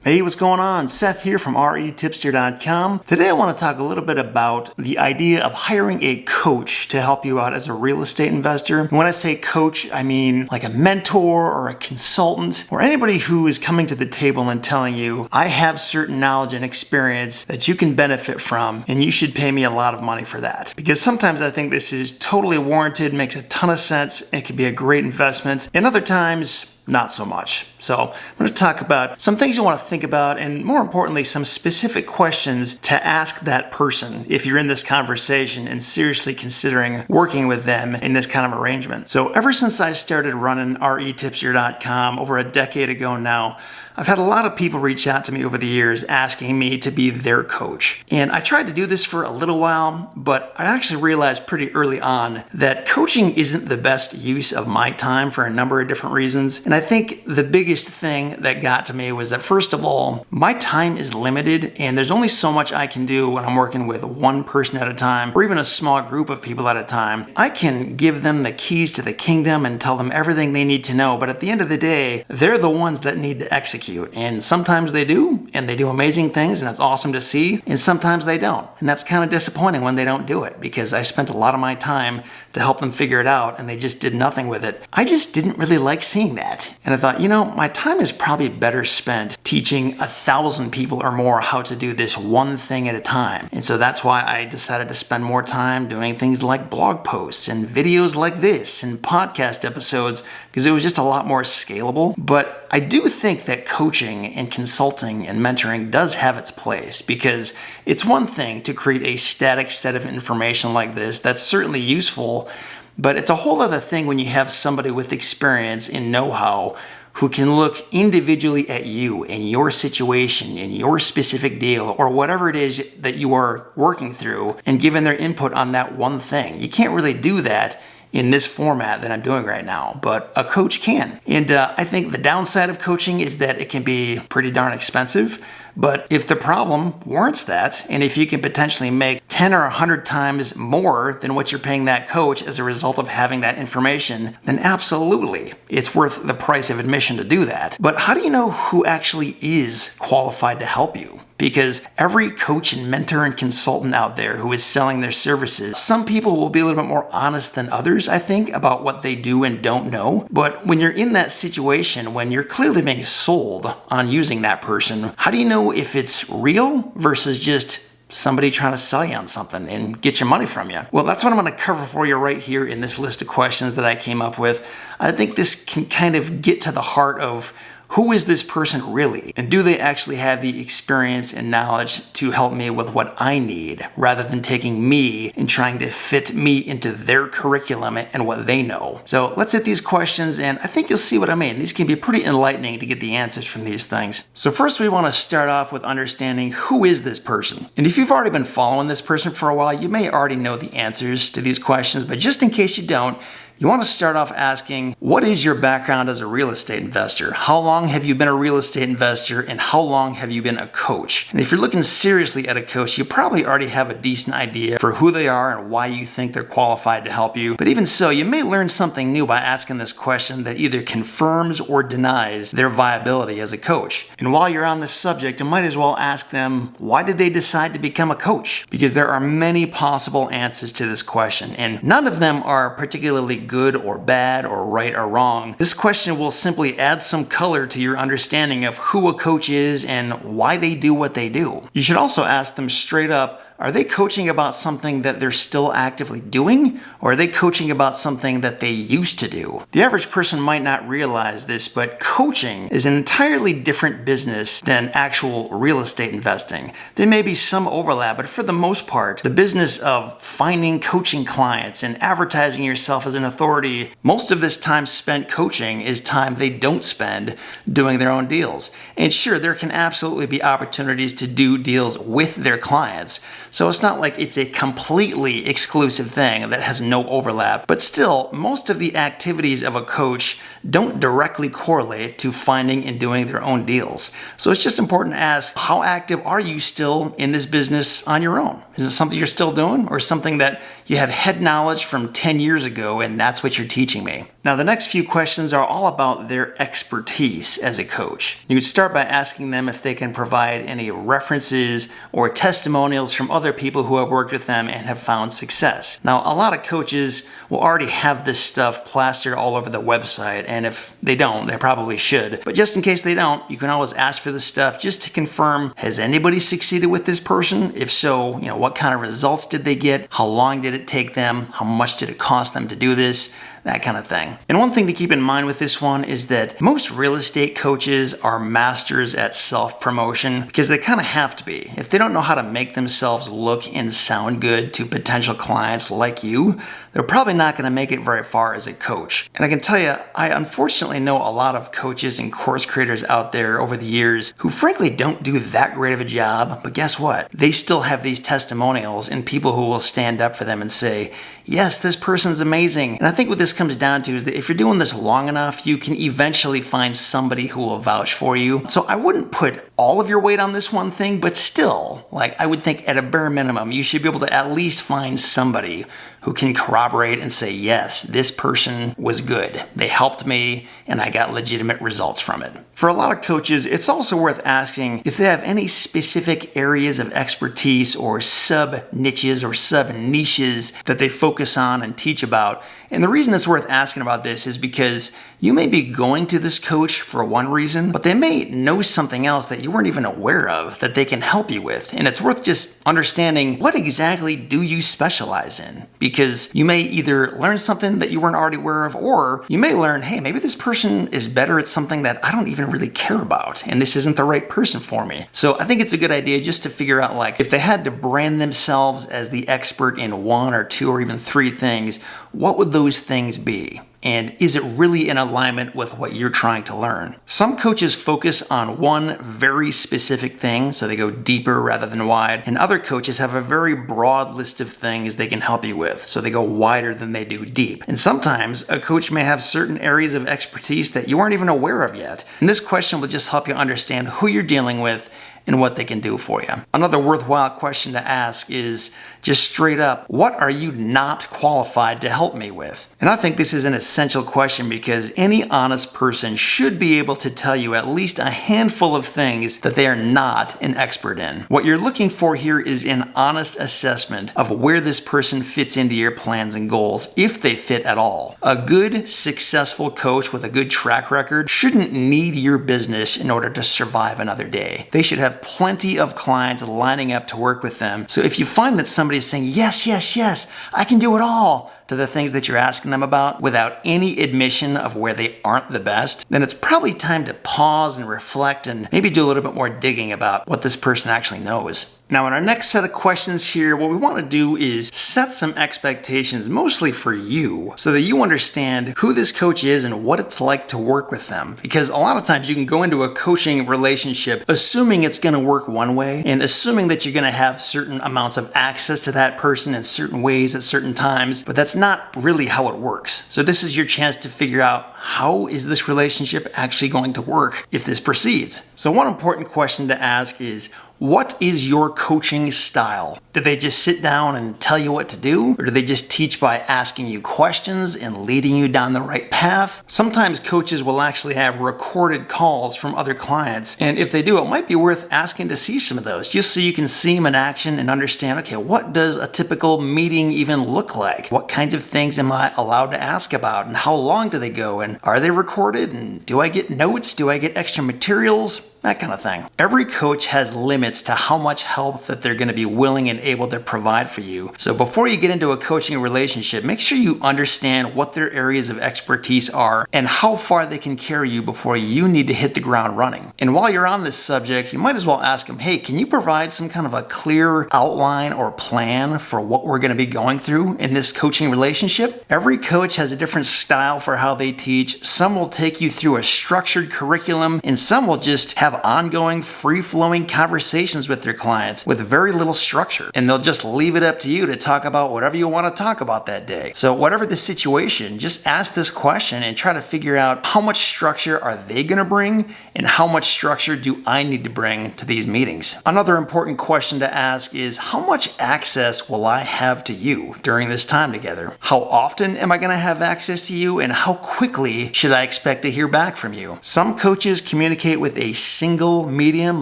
Hey, what's going on? Seth here from REtipster.com. Today I want to talk a little bit about the idea of hiring a coach to help you out as a real estate investor. And when I say coach, I mean like a mentor or a consultant or anybody who is coming to the table and telling you, I have certain knowledge and experience that you can benefit from and you should pay me a lot of money for that. Because sometimes I think this is totally warranted, makes a ton of sense, and it can be a great investment. And other times, not so much. So I'm going to talk about some things you want to think about and more importantly, some specific questions to ask that person if you're in this conversation and seriously considering working with them in this kind of arrangement. So ever since I started running REtipster.com over a decade ago now, I've had a lot of people reach out to me over the years asking me to be their coach. And I tried to do this for a little while, but I actually realized pretty early on that coaching isn't the best use of my time for a number of different reasons. And I think the biggest thing that got to me was that, first of all, my time is limited and there's only so much I can do when I'm working with one person at a time or even a small group of people at a time. I can give them the keys to the kingdom and tell them everything they need to know, but at the end of the day, they're the ones that need to execute. And sometimes they do, and they do amazing things, and that's awesome to see, and sometimes they don't. And that's kind of disappointing when they don't do it, because I spent a lot of my time to help them figure it out, and they just did nothing with it. I just didn't really like seeing that. And I thought, my time is probably better spent teaching 1,000 people or more how to do this one thing at a time. And so that's why I decided to spend more time doing things like blog posts and videos like this and podcast episodes, because it was just a lot more scalable. But I do think that coaching and consulting and mentoring does have its place, because it's one thing to create a static set of information like this that's certainly useful, but it's a whole other thing when you have somebody with experience and know-how who can look individually at you and your situation and your specific deal or whatever it is that you are working through and giving their input on that one thing. You can't really do that in this format that I'm doing right now, but a coach can. And I think the downside of coaching is that it can be pretty darn expensive. But if the problem warrants that, and if you can potentially make 10 or 100 times more than what you're paying that coach as a result of having that information, then absolutely, it's worth the price of admission to do that. But how do you know who actually is qualified to help you? Because every coach and mentor and consultant out there who is selling their services, some people will be a little bit more honest than others, I think, about what they do and don't know. But when you're in that situation, when you're clearly being sold on using that person, how do you know if it's real versus just somebody trying to sell you on something and get your money from you? Well, that's what I'm going to cover for you right here in this list of questions that I came up with. I think this can kind of get to the heart of who is this person really? And do they actually have the experience and knowledge to help me with what I need, rather than taking me and trying to fit me into their curriculum and what they know? So let's hit these questions, and I think you'll see what I mean. These can be pretty enlightening to get the answers from these things. So first, we want to start off with understanding who is this person. And if you've already been following this person for a while, you may already know the answers to these questions, but just in case you don't, you want to start off asking, what is your background as a real estate investor? How long have you been a real estate investor, and how long have you been a coach? And if you're looking seriously at a coach, you probably already have a decent idea for who they are and why you think they're qualified to help you. But even so, you may learn something new by asking this question that either confirms or denies their viability as a coach. And while you're on this subject, you might as well ask them, why did they decide to become a coach? Because there are many possible answers to this question, and none of them are particularly good or bad or right or wrong. This question will simply add some color to your understanding of who a coach is and why they do what they do. You should also ask them straight up, are they coaching about something that they're still actively doing, or are they coaching about something that they used to do? The average person might not realize this, but coaching is an entirely different business than actual real estate investing. There may be some overlap, but for the most part, the business of finding coaching clients and advertising yourself as an authority, most of this time spent coaching is time they don't spend doing their own deals. And sure, there can absolutely be opportunities to do deals with their clients. So it's not like it's a completely exclusive thing that has no overlap. But still, most of the activities of a coach don't directly correlate to finding and doing their own deals. So it's just important to ask, how active are you still in this business on your own? Is it something you're still doing, or something that you have head knowledge from 10 years ago and that's what you're teaching me? Now, the next few questions are all about their expertise as a coach. You could start by asking them if they can provide any references or testimonials from other people who have worked with them and have found success. Now, a lot of coaches will already have this stuff plastered all over the website, and if they don't, they probably should. But just in case they don't, you can always ask for this stuff just to confirm, has anybody succeeded with this person? If so, what kind of results did they get? How long did it take them? How much did it cost them to do this? That kind of thing. And one thing to keep in mind with this one is that most real estate coaches are masters at self-promotion, because they kind of have to be. If they don't know how to make themselves look and sound good to potential clients like you, they're probably not going to make it very far as a coach. And I can tell you, I unfortunately know a lot of coaches and course creators out there over the years who frankly don't do that great of a job, but guess what? They still have these testimonials and people who will stand up for them and say, yes, this person's amazing. And I think what this comes down to is that if you're doing this long enough, you can eventually find somebody who will vouch for you. So I wouldn't put all of your weight on this one thing, but still, I would think at a bare minimum, you should be able to at least find somebody who can corroborate and say, yes, this person was good. They helped me and I got legitimate results from it. For a lot of coaches, it's also worth asking if they have any specific areas of expertise or sub-niches or sub-niches that they focus on and teach about. And the reason it's worth asking about this is because you may be going to this coach for one reason, but they may know something else that you weren't even aware of that they can help you with. And it's worth just understanding, what exactly do you specialize in? Because you may either learn something that you weren't already aware of, or you may learn, hey, maybe this person is better at something that I don't even really care about, and this isn't the right person for me. So I think it's a good idea just to figure out, if they had to brand themselves as the expert in one or two or even three things, what would those things be? And is it really in alignment with what you're trying to learn? Some coaches focus on one very specific thing, so they go deeper rather than wide, and other coaches have a very broad list of things they can help you with, so they go wider than they do deep. And sometimes a coach may have certain areas of expertise that you aren't even aware of yet. And this question will just help you understand who you're dealing with and what they can do for you. Another worthwhile question to ask is just straight up, what are you not qualified to help me with? And I think this is an essential question because any honest person should be able to tell you at least a handful of things that they are not an expert in. What you're looking for here is an honest assessment of where this person fits into your plans and goals, if they fit at all. A good, successful coach with a good track record shouldn't need your business in order to survive another day. They should have plenty of clients lining up to work with them. So if you find that somebody's saying, yes, yes, yes, I can do it all, to the things that you're asking them about without any admission of where they aren't the best, then it's probably time to pause and reflect and maybe do a little bit more digging about what this person actually knows. Now, in our next set of questions here, what we want to do is set some expectations, mostly for you, so that you understand who this coach is and what it's like to work with them. Because a lot of times you can go into a coaching relationship assuming it's going to work one way and assuming that you're going to have certain amounts of access to that person in certain ways at certain times, but that's not really how it works. So this is your chance to figure out, how is this relationship actually going to work if this proceeds? So one important question to ask is, what is your coaching style? Do they just sit down and tell you what to do? Or do they just teach by asking you questions and leading you down the right path? Sometimes coaches will actually have recorded calls from other clients. And if they do, it might be worth asking to see some of those, just so you can see them in action and understand, okay, what does a typical meeting even look like? What kinds of things am I allowed to ask about? And how long do they go? And are they recorded? And do I get notes? Do I get extra materials? That kind of thing. Every coach has limits to how much help that they're going to be willing and able to provide for you. So before you get into a coaching relationship, make sure you understand what their areas of expertise are and how far they can carry you before you need to hit the ground running. And while you're on this subject, you might as well ask them, hey, can you provide some kind of a clear outline or plan for what we're going to be going through in this coaching relationship? Every coach has a different style for how they teach. Some will take you through a structured curriculum, and some will just have have ongoing, free-flowing conversations with their clients with very little structure. And they'll just leave it up to you to talk about whatever you want to talk about that day. So whatever the situation, just ask this question and try to figure out how much structure are they going to bring and how much structure do I need to bring to these meetings. Another important question to ask is, how much access will I have to you during this time together? How often am I going to have access to you, and how quickly should I expect to hear back from you? Some coaches communicate with a single medium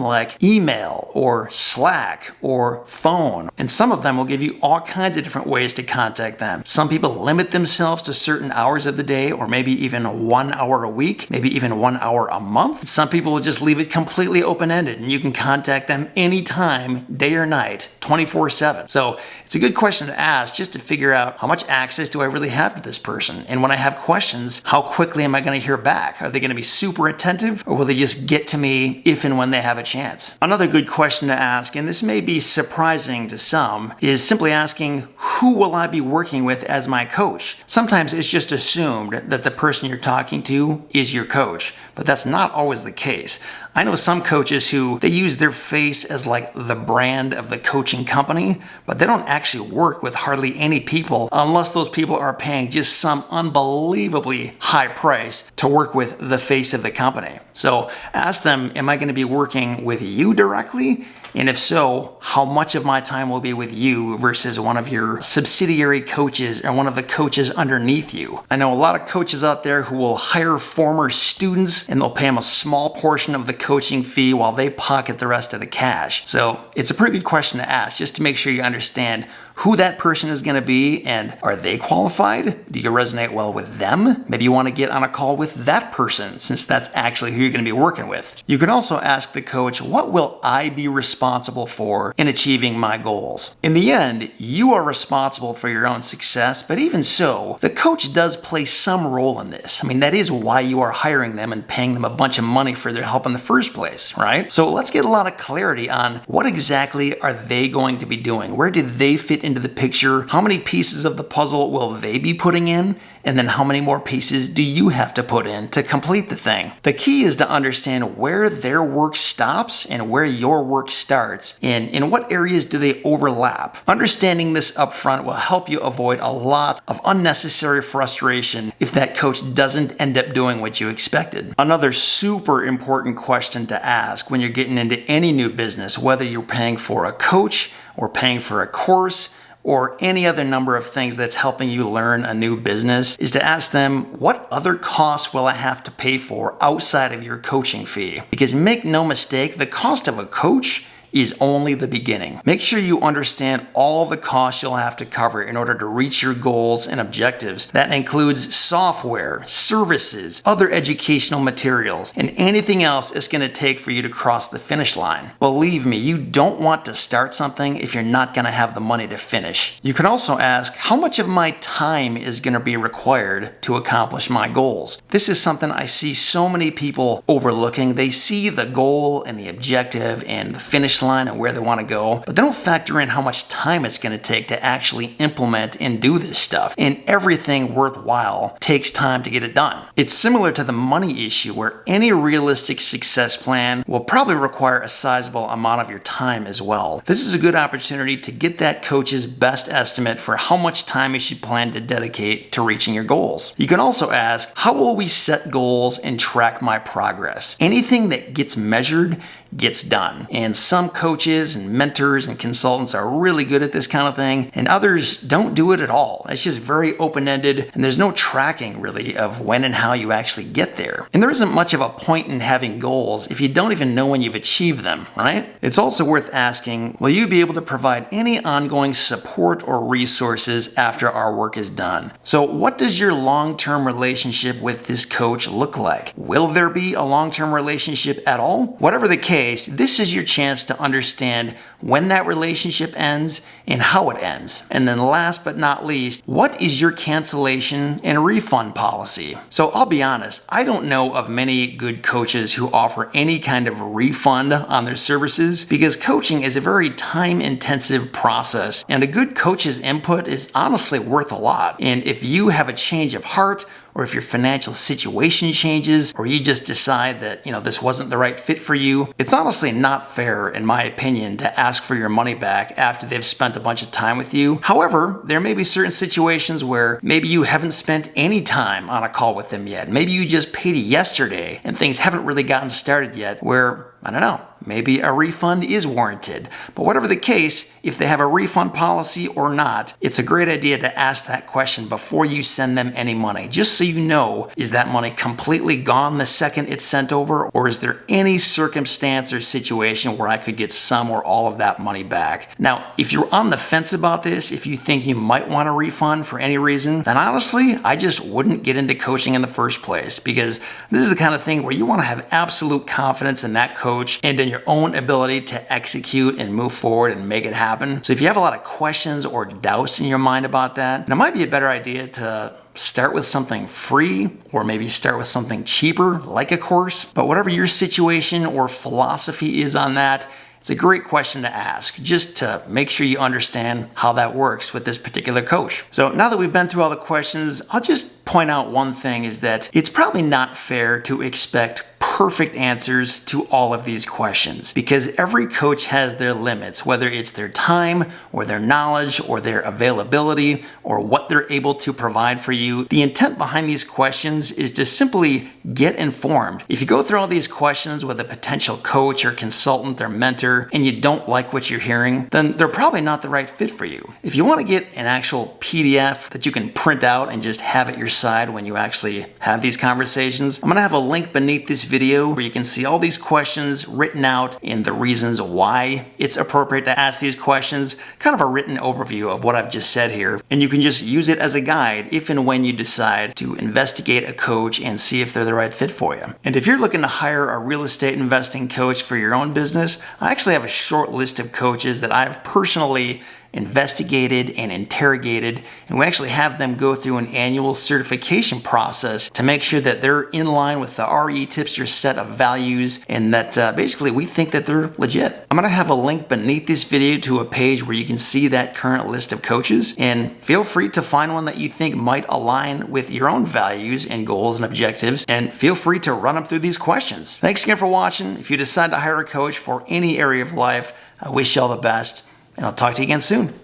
like email or Slack or phone, and some of them will give you all kinds of different ways to contact them. Some people limit themselves to certain hours of the day, or maybe even 1 hour a week, maybe even 1 hour a month. Some people will just leave it completely open-ended, and you can contact them anytime, day or night, 24/7. So it's a good question to ask, just to figure out how much access do I really have to this person. And when I have questions, how quickly am I going to hear back? Are they going to be super attentive, or will they just get to me if and when they have a chance? Another good question to ask, and this may be surprising to some, is simply asking, who will I be working with as my coach? Sometimes it's just assumed that the person you're talking to is your coach, but that's not always the case. I know some coaches who they use their face as like the brand of the coaching company, but they don't actually work with hardly any people unless those people are paying just some unbelievably high price to work with the face of the company. So ask them, am I going to be working with you directly? And if so, how much of my time will be with you versus one of your subsidiary coaches or one of the coaches underneath you? I know a lot of coaches out there who will hire former students and they'll pay them a small portion of the coaching fee while they pocket the rest of the cash. So it's a pretty good question to ask, just to make sure you understand who that person is going to be, and are they qualified? Do you resonate well with them? Maybe you want to get on a call with that person, since that's actually who you're going to be working with. You can also ask the coach, what will I be responsible for in achieving my goals? In the end, you are responsible for your own success, but even so, the coach does play some role in this. I mean, that is why you are hiring them and paying them a bunch of money for their help in the first place, right? So let's get a lot of clarity on what exactly are they going to be doing? Where do they fit into the picture? How many pieces of the puzzle will they be putting in? And then how many more pieces do you have to put in to complete the thing? The key is to understand where their work stops and where your work starts, and in what areas do they overlap. Understanding this upfront will help you avoid a lot of unnecessary frustration if that coach doesn't end up doing what you expected. Another super important question to ask when you're getting into any new business, whether you're paying for a coach or paying for a course or any other number of things that's helping you learn a new business, is to ask them, what other costs will I have to pay for outside of your coaching fee? Because make no mistake, the cost of a coach is only the beginning. Make sure you understand all the costs you'll have to cover in order to reach your goals and objectives. That includes software, services, other educational materials, and anything else it's going to take for you to cross the finish line. Believe me, you don't want to start something if you're not going to have the money to finish. You can also ask, how much of my time is going to be required to accomplish my goals? This is something I see so many people overlooking. They see the goal and the objective and the finish line and where they want to go, but they don't factor in how much time it's going to take to actually implement and do this stuff. And everything worthwhile takes time to get it done. It's similar to the money issue, where any realistic success plan will probably require a sizable amount of your time as well. This is a good opportunity to get that coach's best estimate for how much time you should plan to dedicate to reaching your goals. You can also ask, how will we set goals and track my progress? Anything that gets measured gets done. And some coaches and mentors and consultants are really good at this kind of thing, and others don't do it at all. It's just very open-ended, and there's no tracking really of when and how you actually get there. And there isn't much of a point in having goals if you don't even know when you've achieved them, right? It's also worth asking, will you be able to provide any ongoing support or resources after our work is done? So what does your long-term relationship with this coach look like? Will there be a long-term relationship at all? Whatever the case, this is your chance to understand when that relationship ends and how it ends. And then last but not least, what is your cancellation and refund policy? So I'll be honest, I don't know of many good coaches who offer any kind of refund on their services, because coaching is a very time-intensive process, and a good coach's input is honestly worth a lot. And if you have a change of heart, or if your financial situation changes, or you just decide that, this wasn't the right fit for you, it's honestly not fair, in my opinion, to ask for your money back after they've spent a bunch of time with you. However, there may be certain situations where maybe you haven't spent any time on a call with them yet. Maybe you just paid yesterday and things haven't really gotten started yet, where, I don't know, maybe a refund is warranted. But whatever the case, if they have a refund policy or not, it's a great idea to ask that question before you send them any money, just so you know, is that money completely gone the second it's sent over, or is there any circumstance or situation where I could get some or all of that money back? Now, if you're on the fence about this, if you think you might want a refund for any reason, then honestly, I just wouldn't get into coaching in the first place, because this is the kind of thing where you want to have absolute confidence in that coach and in your own ability to execute and move forward and make it happen. So if you have a lot of questions or doubts in your mind about that, then it might be a better idea to start with something free, or maybe start with something cheaper, like a course. But whatever your situation or philosophy is on that, it's a great question to ask, just to make sure you understand how that works with this particular coach. So now that we've been through all the questions, I'll just point out one thing, is that it's probably not fair to expect perfect answers to all of these questions, because every coach has their limits, whether it's their time or their knowledge or their availability or what they're able to provide for you. The intent behind these questions is to simply get informed. If you go through all these questions with a potential coach or consultant or mentor and you don't like what you're hearing, then they're probably not the right fit for you. If you want to get an actual PDF that you can print out and just have at your side when you actually have these conversations, I'm going to have a link beneath this video where you can see all these questions written out and the reasons why it's appropriate to ask these questions, kind of a written overview of what I've just said here. And you can just use it as a guide if and when you decide to investigate a coach and see if they're the right fit for you. And if you're looking to hire a real estate investing coach for your own business, I actually have a short list of coaches that I've personally investigated and interrogated, and we actually have them go through an annual certification process to make sure that they're in line with the REtipster set of values, and that basically we think that they're legit. I'm going to have a link beneath this video to a page where you can see that current list of coaches, and feel free to find one that you think might align with your own values and goals and objectives, and feel free to run them through these questions. Thanks again for watching. If you decide to hire a coach for any area of life, I wish you all the best, and I'll talk to you again soon.